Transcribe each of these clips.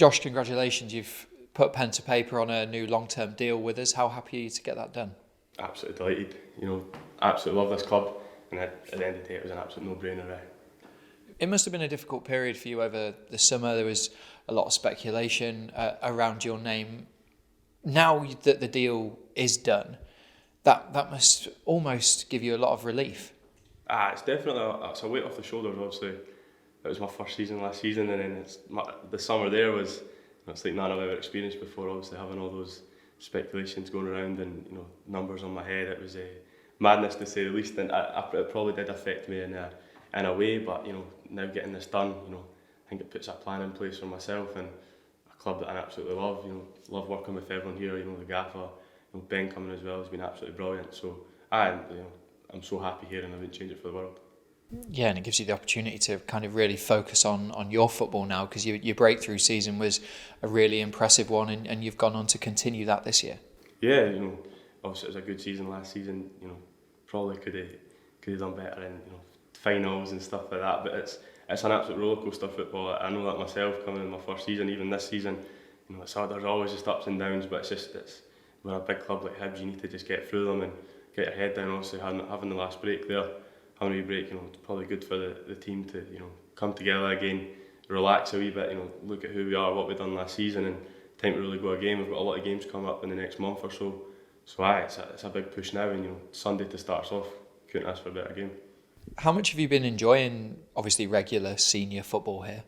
Josh, congratulations. You've put pen to paper on a new long-term deal with us. How happy are you to get that done? Absolutely delighted. Absolutely love this club, and at the end of the day, it was an absolute no-brainer. It must have been a difficult period for you over the summer. There was a lot of speculation around your name. Now that the deal is done, that must almost give you a lot of relief. It's definitely it's a weight off the shoulders. Obviously, it was my first season last season, and then the summer there was it's like none I've ever experienced before. Obviously, having all those speculations going around and numbers on my head, it was madness to say the least, and it probably did affect me in a way. But now getting this done, I think it puts a plan in place for myself and a club that I absolutely love. Love working with everyone here. The gaffer, Ben coming as well has been absolutely brilliant. So I'm so happy here, and I wouldn't change it for the world. Yeah, and it gives you the opportunity to kind of really focus on your football now, because your breakthrough season was a really impressive one, and you've gone on to continue that this year. Yeah, obviously it was a good season last season. Probably could have done better in finals and stuff like that. But it's an absolute rollercoaster football. I know that myself coming in my first season, even this season. It's hard. There's always just ups and downs, but we're a big club like Hibs. You need to just get through them and get your head down. Obviously, having the last break there, having a wee break, it's probably good for the team to come together again, relax a wee bit. Look at who we are, what we've done last season, and time to really go again. We've got a lot of games coming up in the next month or so. So it's a big push now, and Sunday to start us off, couldn't ask for a better game. How much have you been enjoying, obviously, regular senior football here?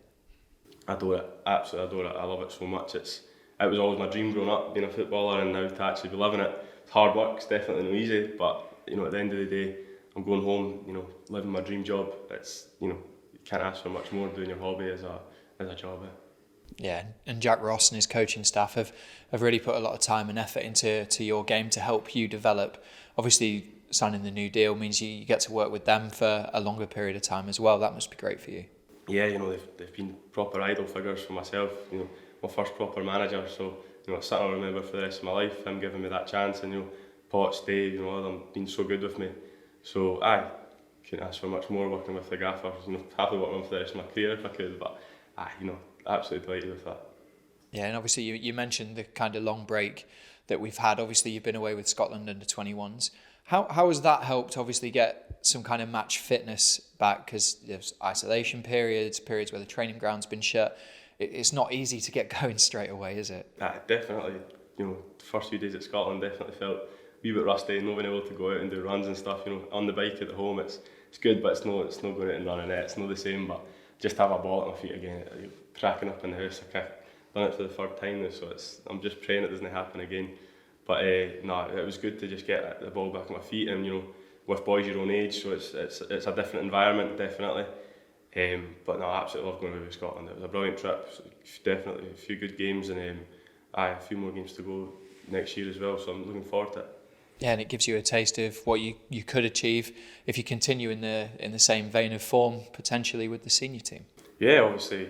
I adore it, absolutely adore it. I love it so much. It was always my dream growing up, being a footballer, and now to actually be living it. It's hard work, it's definitely not easy, but at the end of the day, I'm going home, living my dream job. It's you can't ask for much more doing your hobby as a job. Yeah, and Jack Ross and his coaching staff have really put a lot of time and effort into your game to help you develop. Obviously, signing the new deal means you get to work with them for a longer period of time as well. That must be great for you. Yeah, they've been proper idol figures for myself. My first proper manager, so it's something I'll remember for the rest of my life. Him giving me that chance, and Potts, Dave, all of them been so good with me. So I couldn't ask for much more working with the gaffers. Happily working with them for the rest of my career if I could, but absolutely delighted with that. Yeah, and obviously you mentioned the kind of long break that we've had. Obviously you've been away with Scotland under 21s. How has that helped obviously get some kind of match fitness back? Because there's isolation periods where the training ground's been shut. It's not easy to get going straight away, is it? Definitely. The first few days at Scotland definitely felt a wee bit rusty, not being able to go out and do runs and stuff. On the bike at home, it's good, but it's not going out and running it. It's not the same. But just have a ball at my feet again, cracking up in the house. I've done it for the third time now, so I'm just praying it doesn't happen again. But it was good to just get the ball back at my feet, and with boys your own age, so it's a different environment, definitely. But I absolutely love going away with Scotland. It was a brilliant trip, definitely a few good games, and a few more games to go next year as well. So I'm looking forward to it. Yeah, and it gives you a taste of what you could achieve if you continue in the same vein of form potentially with the senior team. Yeah, obviously,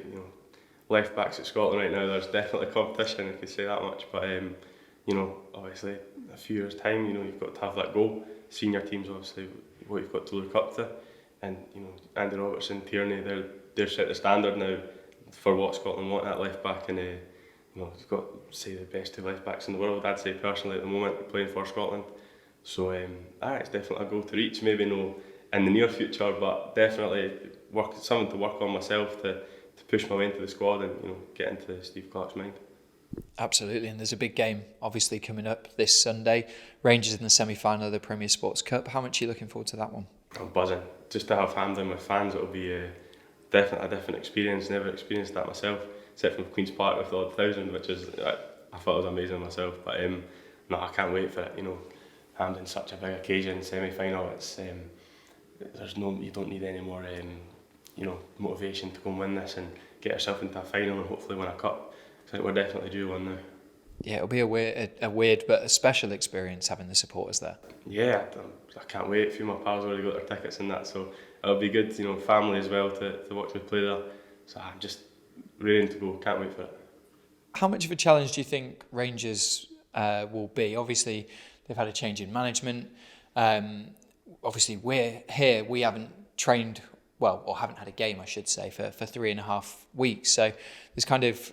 left backs at Scotland right now, there's definitely competition, if you say that much. But obviously, a few years' time, you've got to have that goal. Senior teams, obviously, what you've got to look up to, and Andy Robertson, Tierney, they're set the standard now for what Scotland want at left back, and you've got say the best two left backs in the world. I'd say personally at the moment playing for Scotland. So it's definitely a goal to reach. Maybe no in the near future, but definitely something to work on myself to push my way into the squad and get into Steve Clarke's mind. Absolutely, and there's a big game obviously coming up this Sunday. Rangers in the semi-final of the Premier Sports Cup. How much are you looking forward to that one? I'm buzzing. Just to have Hampden with fans, it'll be definitely a different experience. Never experienced that myself, except from Queen's Park with the odd thousand, which is I thought it was amazing myself. But I can't wait for it. Hampden's such a big occasion, semi-final. It's you don't need any more motivation to go and win this and get yourself into a final and hopefully win a cup. I think we're definitely due one now. Yeah, it'll be a weird but a special experience having the supporters there. Yeah, I can't wait. A few of my pals already got their tickets and that, so it'll be good. Family as well to watch me play there. So I'm just ready to go. Can't wait for it. How much of a challenge do you think Rangers will be? Obviously, they've had a change in management. Obviously, we're here. We haven't trained well, or haven't had a game, I should say, for 3.5 weeks. So there's kind of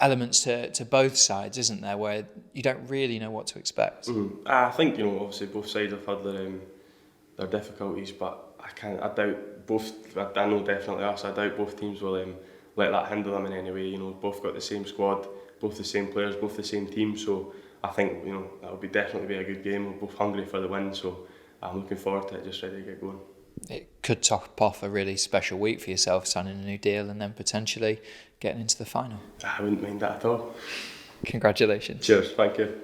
elements to both sides, isn't there, where you don't really know what to expect? I think, you know, obviously both sides have had their difficulties, but I doubt both. I know definitely us. I doubt both teams will let that hinder them in any way. You know, both got the same squad, both the same players, both the same team. So I think, you know, that'll definitely be a good game. We're both hungry for the win, so I'm looking forward to it. Just ready to get going. It could top off a really special week for yourself, signing a new deal and then potentially getting into the final. I wouldn't mind that at all. Congratulations. Cheers. Thank you.